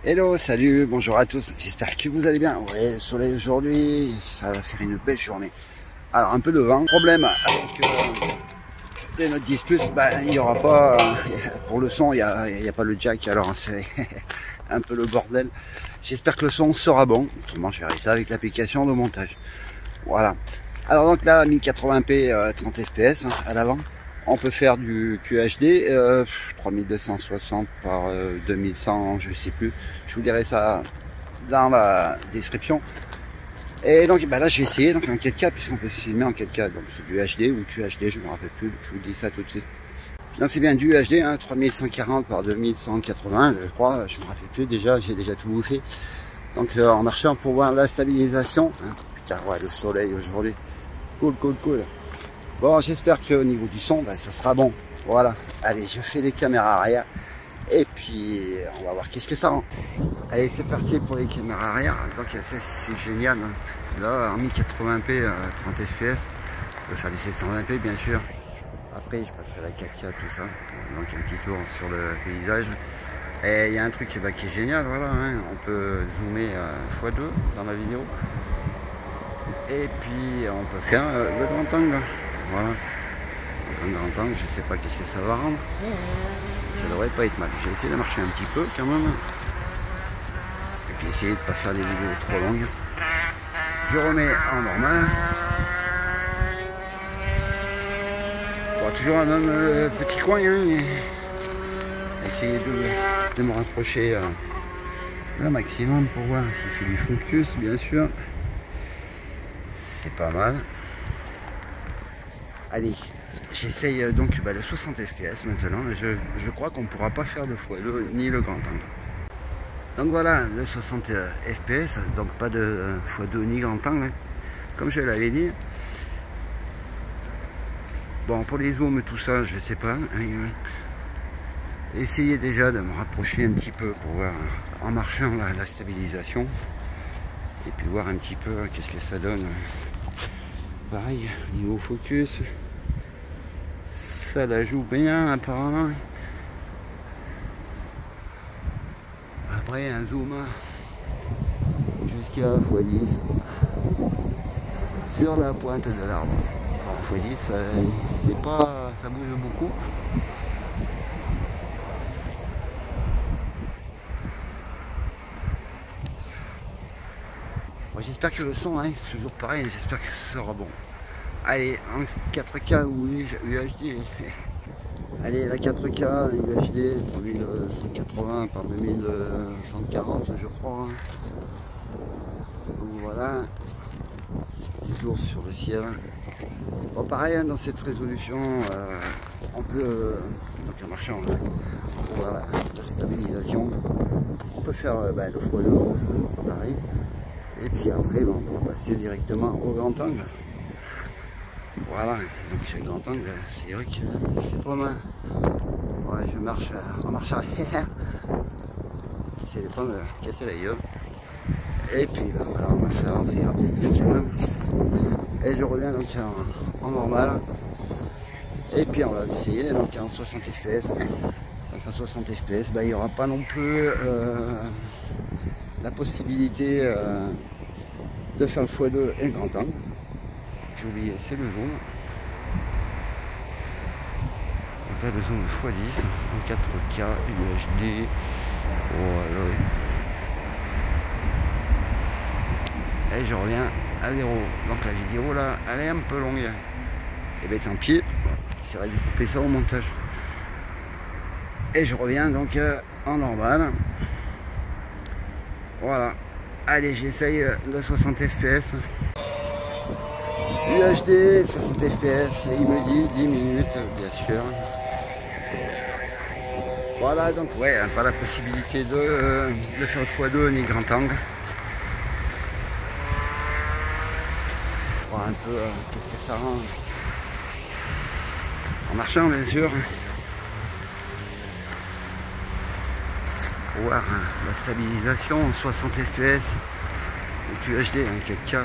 Hello, salut, bonjour à tous, j'espère que vous allez bien. Ouais, le soleil aujourd'hui, ça va faire une belle journée. Alors, un peu de vent. Problème avec les Note 10 Plus, il n'y aura pas, pour le son, il n'y a pas le jack, alors c'est un peu le bordel. J'espère que le son sera bon, autrement je verrai ça avec l'application de montage. Voilà. Alors donc là, 1080p 30 fps à l'avant. On peut faire du QHD 3260 par 2100, je sais plus. Je vous dirai ça dans la description. Et donc là je vais essayer donc en 4K puisqu'on peut filmer en 4K. Donc c'est du HD ou QHD, je me rappelle plus. Je vous dis ça tout de suite. Donc c'est bien du HD, 3140 par 2180, je crois. Je me rappelle plus déjà, j'ai déjà tout bouffé. Donc en marchant pour voir la stabilisation. Putain ouais, le soleil aujourd'hui. Cool. Bon, j'espère qu'au niveau du son, ça sera bon. Voilà. Allez, je fais les caméras arrière. Et puis, on va voir qu'est-ce que ça rend. Allez, c'est parti pour les caméras arrière. Donc, c'est génial. Là, en 1080p, 30 fps. Je peux faire du 720p, bien sûr. Après, je passerai la 4K, tout ça. Donc, un petit tour sur le paysage. Et il y a un truc qui est génial, voilà. On peut zoomer x2 dans la vidéo. Et puis, on peut faire le grand angle. Voilà, un grand angle, je sais pas qu'est-ce que ça va rendre. Ça devrait pas être mal. J'ai essayé de marcher un petit peu quand même. Et puis essayer de pas faire des vidéos trop longues. Je remets en normal. Bon, toujours un même petit coin. Essayer de me rapprocher le maximum pour voir s'il fait du focus, bien sûr. C'est pas mal. Allez, j'essaye donc le 60 fps maintenant. Je crois qu'on ne pourra pas faire le x2 ni le grand angle. Donc voilà, le 60 fps, donc pas de x2 ni grand angle, comme je l'avais dit. Bon, pour les zooms, tout ça, je sais pas. Essayez déjà de me rapprocher un petit peu pour voir en marchant la stabilisation. Et puis voir un petit peu qu'est-ce que ça donne. Pareil, niveau focus. Ça la joue bien apparemment. Après un zoom jusqu'à x10 sur la pointe de l'arbre. x10 c'est pas, ça bouge beaucoup. Bon, j'espère que le son c'est toujours pareil, j'espère que ce sera bon. Allez, en 4K ou UHD. Allez, la 4K UHD 3180 par 2140, je crois. Donc voilà. Petit tour sur le ciel. Bon, pareil, dans cette résolution, on peut, donc en marchant, pour voir la stabilisation, on peut faire le x2, pareil. Et puis après, on peut passer directement au grand angle. Voilà, donc le grand angle, c'est vrai que c'est pas mal. Ouais, je marche en marche arrière. J'essaie de pas me casser la gueule. Et puis voilà, on marche avancer peut-être quand même. Et je reviens donc en normal. Et puis on va essayer donc en 60 fps. Donc en 60 fps, il n'y aura pas non plus la possibilité de faire le x2 et le grand angle. J'ai oublié, c'est le zoom. On fait le zoom x10 en 4K UHD. Voilà. Et je reviens à 0. Donc la vidéo là, elle est un peu longue. Et bien tant pis, j'essaierai de couper ça au montage. Et je reviens donc en normal. Voilà. Allez, j'essaye le 60 fps. UHD 60 fps, il me dit 10 minutes, bien sûr. Voilà, donc ouais, pas la possibilité de faire le x2 ni grand angle. Voir un peu qu'est-ce que ça rend. En marchant, bien sûr. Pour voir la stabilisation en 60 fps. Donc UHD, 4K,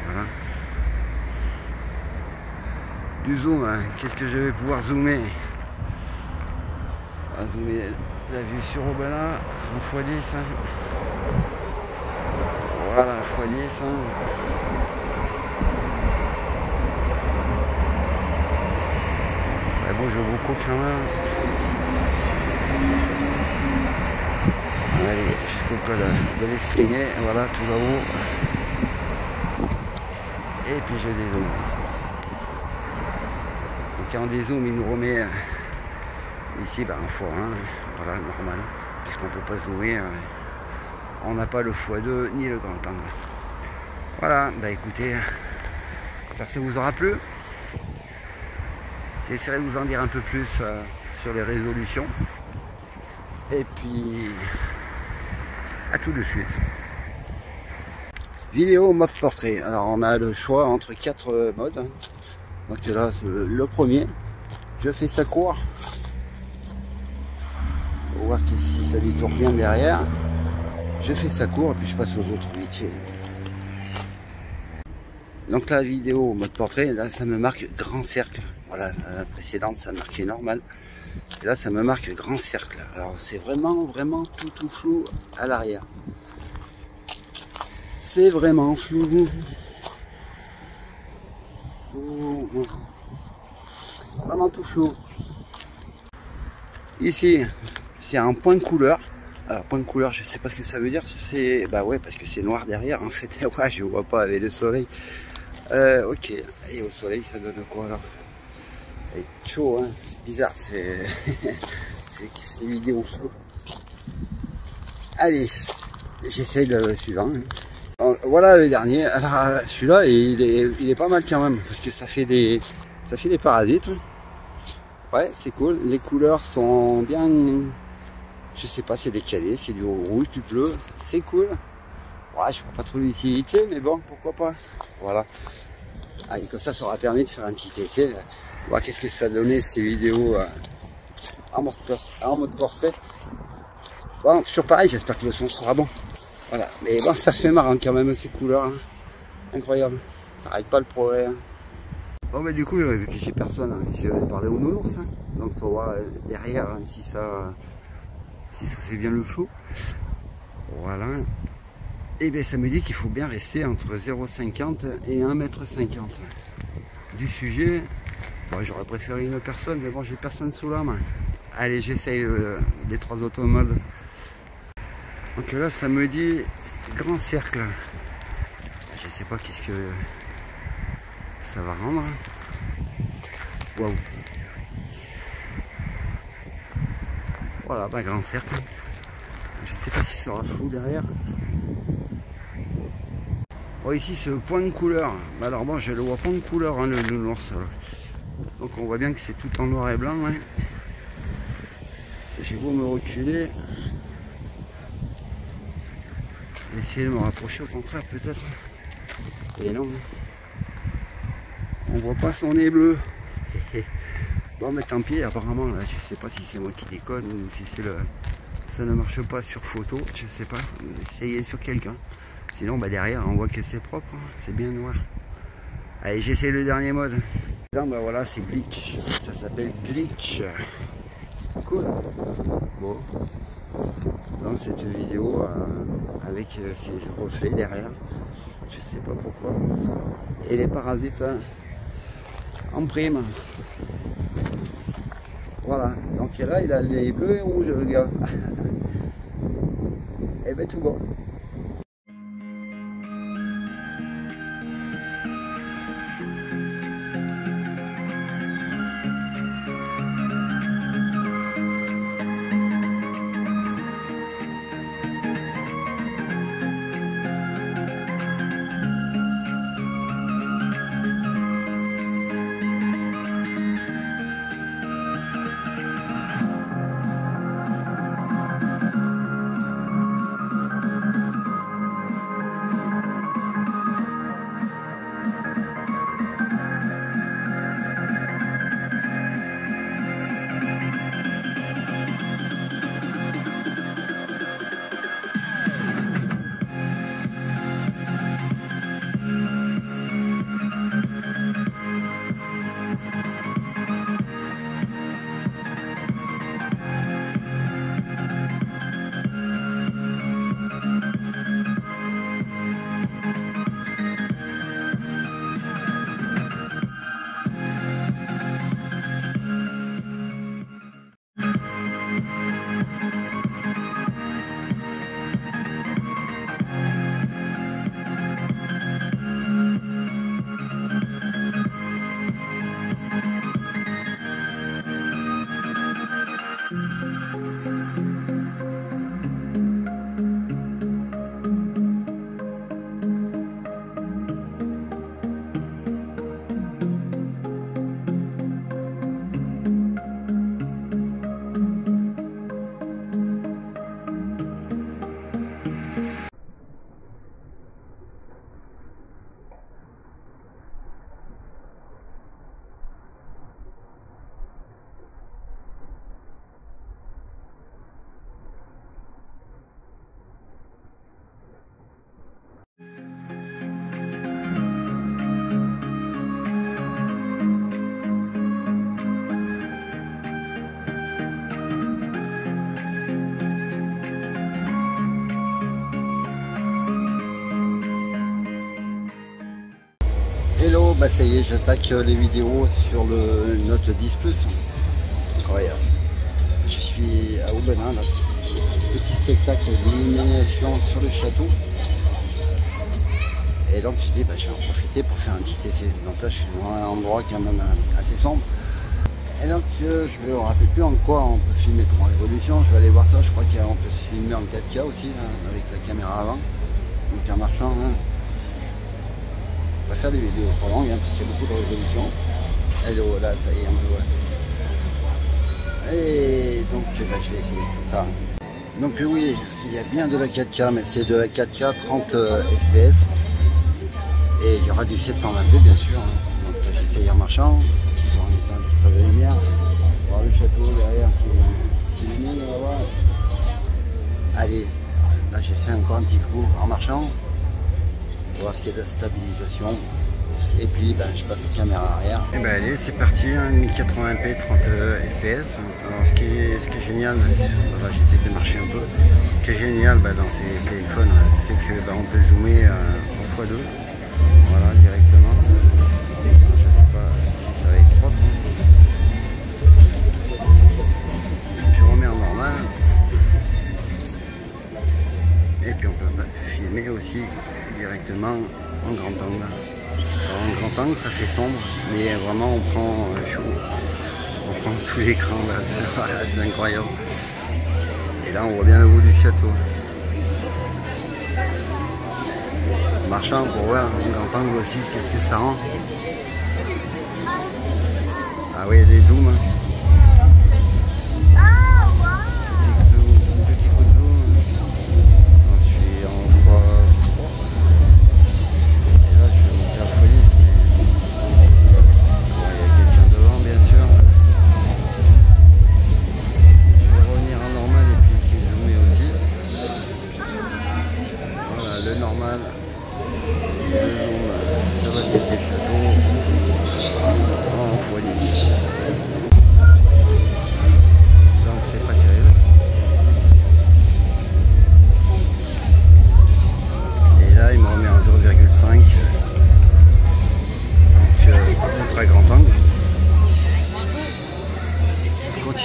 voilà. Du zoom, qu'est-ce que je vais pouvoir zoomer? On va zoomer la vue sur Aubenas en x10. Voilà, x10. Ça bouge beaucoup quand même. Allez, jusqu'au col de l'escalier, voilà, tout là-haut. Et puis je dézoome. Donc en dézoome, il nous remet ici en x1, voilà, normal, puisqu'on ne peut pas zoomer. On n'a pas le x2 ni le grand angle. Voilà, écoutez, j'espère que ça vous aura plu. J'essaierai de vous en dire un peu plus sur les résolutions. Et puis, à tout de suite. Vidéo mode portrait. Alors on a le choix entre 4 modes. Donc là, le premier, je fais ça court. Pour voir si ça détourne bien derrière. Je fais ça court et puis je passe aux autres métiers. Donc la vidéo mode portrait, là ça me marque grand cercle. Voilà, la précédente ça marquait normal. Et là ça me marque grand cercle. Alors c'est vraiment tout flou à l'arrière. C'est vraiment flou. Vraiment tout flou. Ici, c'est un point de couleur. Alors point de couleur, je sais pas ce que ça veut dire. C'est ouais parce que c'est noir derrière. En fait, ouais, je vois pas avec le soleil. Ok. Et au soleil, ça donne quoi alors? C'est chaud, hein. C'est bizarre. C'est vidéo flou. Allez, j'essaye le suivant. Hein. Voilà le dernier. Alors celui-là, il est pas mal quand même parce que ça fait des parasites. Ouais, c'est cool. Les couleurs sont bien. Je sais pas, c'est décalé, c'est du rouge, du bleu, c'est cool. Ouais, je vois pas trop l'utilité, mais bon, pourquoi pas. Voilà. Allez, comme ça aura permis de faire un petit essai. Voir qu'est-ce que ça donnait ces vidéos en mode portrait. Bon, toujours pareil, j'espère que le son sera bon. Voilà, mais bon, ça fait marrant quand même ces couleurs. Hein. Incroyable. Ça arrête pas le progrès. Hein. Bon, mais du coup, vu que j'ai personne, hein, je vais parler au nounours. Hein. Donc, pour voir derrière hein, si ça fait bien le flou. Voilà. Et bien ça me dit qu'il faut bien rester entre 0,50 et 1,50 m. Du sujet, bon, j'aurais préféré une personne, mais bon j'ai personne sous la main. Allez, j'essaye les 3 automodes. Donc là ça me dit grand cercle. Je sais pas qu'est-ce que ça va rendre. Waouh. Voilà, grand cercle. Je sais pas si ça sera flou derrière. Bon, ici c'est le point de couleur. Alors bon, je le vois pas en couleur, hein, le nounours. Donc on voit bien que c'est tout en noir et blanc. Hein. J'ai beau me reculer. Essayer de me rapprocher au contraire peut-être. Et non. On voit pas son nez bleu. Bon mais tant pis, apparemment là, je sais pas si c'est moi qui déconne ou si c'est le. Ça ne marche pas sur photo, je sais pas. Essayez sur quelqu'un. Sinon derrière on voit que c'est propre, hein. C'est bien noir. Allez, j'essaie le dernier mode. Là voilà, c'est glitch. Ça s'appelle glitch. Cool. Bon. Dans cette vidéo avec ces reflets derrière. Je sais pas pourquoi. Et les parasites hein, en prime. Voilà. Donc là il a les bleus et rouges le gars. Et ben tout bon. Hello, bah ça y est, j'attaque les vidéos sur le Note 10 Plus. Regarde, je suis à Aubenas, là. Petit spectacle d'illumination sur le château. Et donc je dis, bah, je vais en profiter pour faire un petit essai. Donc là, je suis dans un endroit quand même assez sombre. Et donc je ne me rappelle plus en quoi on peut filmer comment évolution. Je vais aller voir ça. Je crois qu'on peut se filmer en 4K aussi, là, avec la caméra avant. Donc en marchant, hein. On va faire des vidéos trop longues hein, parce qu'il y a beaucoup de résolution. Hello, là ça y est, on le voit. Et donc là, je vais essayer tout ça. Donc oui, il y a bien de la 4K, mais c'est de la 4K 30 fps. Et il y aura du 720p bien sûr. Hein. Donc j'essaye en marchant. Sur un petit peu de lumière. Voir le château derrière qui illumine, on va voir. Allez, là j'ai fait encore un petit coup en marchant. Voir s'il y a de la stabilisation. Et puis ben, je passe aux caméras arrière. Et ben allez, c'est parti, hein, 1080p 30 fps. Alors ce qui est génial, voilà, j'essaie de marcher un peu. Ce qui est génial ben, dans ces téléphones, c'est que ben, on peut zoomer en x2. Voilà, directement. Je sais pas si ça va être propre. Je remets en normal. Et puis on peut filmer aussi directement en grand angle. Alors, en grand angle ça fait sombre, mais vraiment on prend tout l'écran là, c'est incroyable. Et là on voit bien le haut du château. En marchant pour voir en grand angle aussi qu'est-ce que ça rend. Ah oui, des zooms.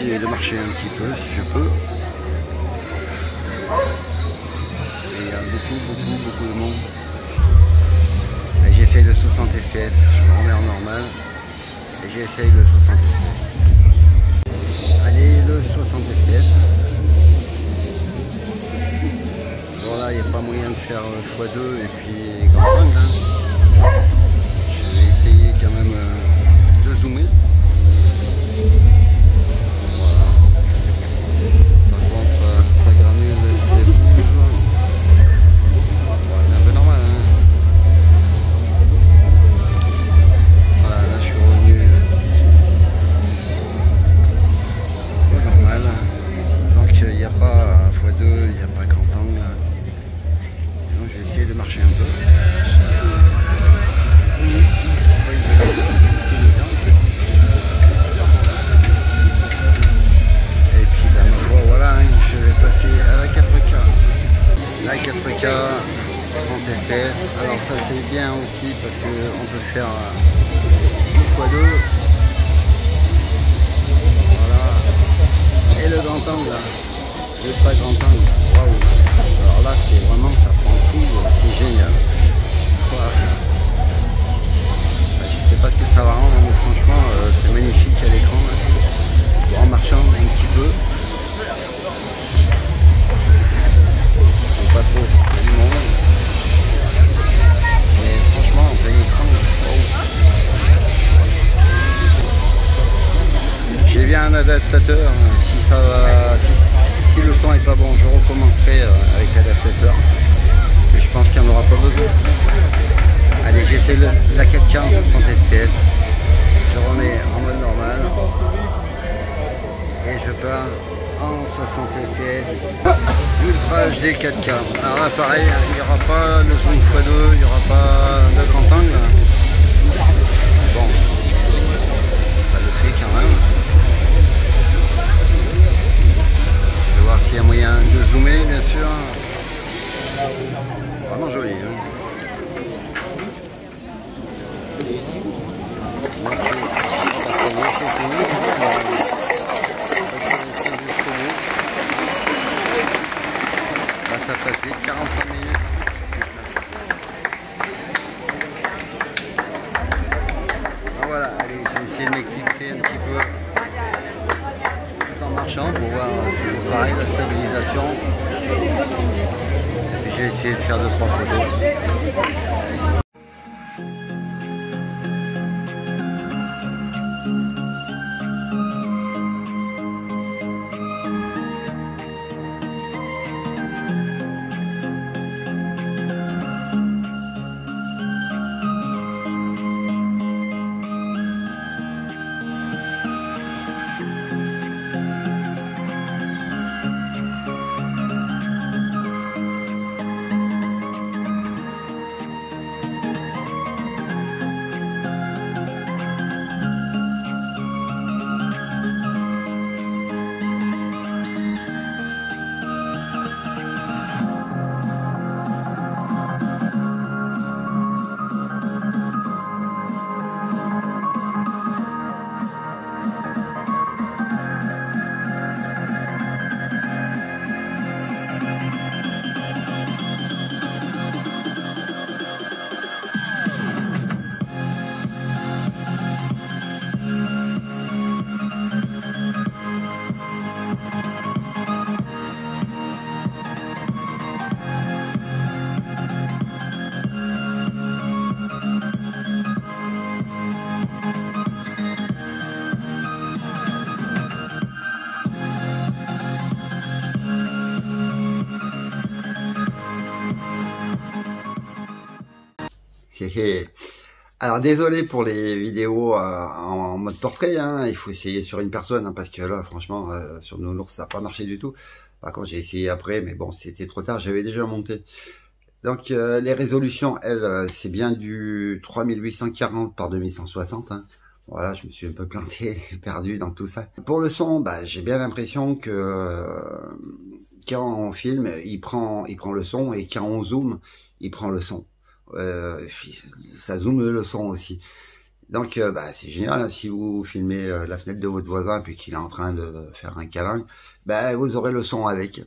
De marcher un petit peu si je peux. Et il y a beaucoup de monde. Et j'essaye le 60 fps, je me remets en normal et j'essaye le 60 fps. Allez, le 60 fps. Bon là il n'y a pas moyen de faire x2 et puis grand angle. Hein. Je vais essayer quand même de zoomer. Alors ça c'est bien aussi parce qu'on peut faire x2. Voilà. Et le grand angle là. Le pas grand angle. Waouh. Alors là c'est vraiment, ça prend tout, c'est génial. Voilà. Je sais pas ce que ça va rendre, mais franchement c'est magnifique à l'écran. En marchant un petit peu. Pas trop du monde. Mais franchement en plein écran. J'ai bien un adaptateur. Si le son est pas bon, je recommencerai avec l'adaptateur. Mais je pense qu'il n'y en aura pas besoin. Allez, j'essaie la 4K en 60 fps. Je remets en mode normal. Et je pars en 60 fps. Ultra HD 4K. Alors là pareil, il n'y aura pas le zoom x2, il n'y aura pas de grand angle. Bon, ça le fait quand même. Je vais voir s'il y a moyen de zoomer bien sûr. Vraiment joli. Hein. Alors désolé pour les vidéos en mode portrait, hein. Il faut essayer sur une personne, hein, parce que là franchement sur Nounours ça n'a pas marché du tout. Par contre j'ai essayé après, mais bon c'était trop tard, j'avais déjà monté. Donc les résolutions, elles, c'est bien du 3840 par 2160. Hein. Voilà, je me suis un peu planté, perdu dans tout ça. Pour le son, bah, j'ai bien l'impression que quand on filme, il prend le son, et quand on zoome, il prend le son. Ça zoome le son aussi. Donc bah, c'est génial, hein, si vous filmez la fenêtre de votre voisin puis qu'il est en train de faire un câlin, bah, vous aurez le son avec.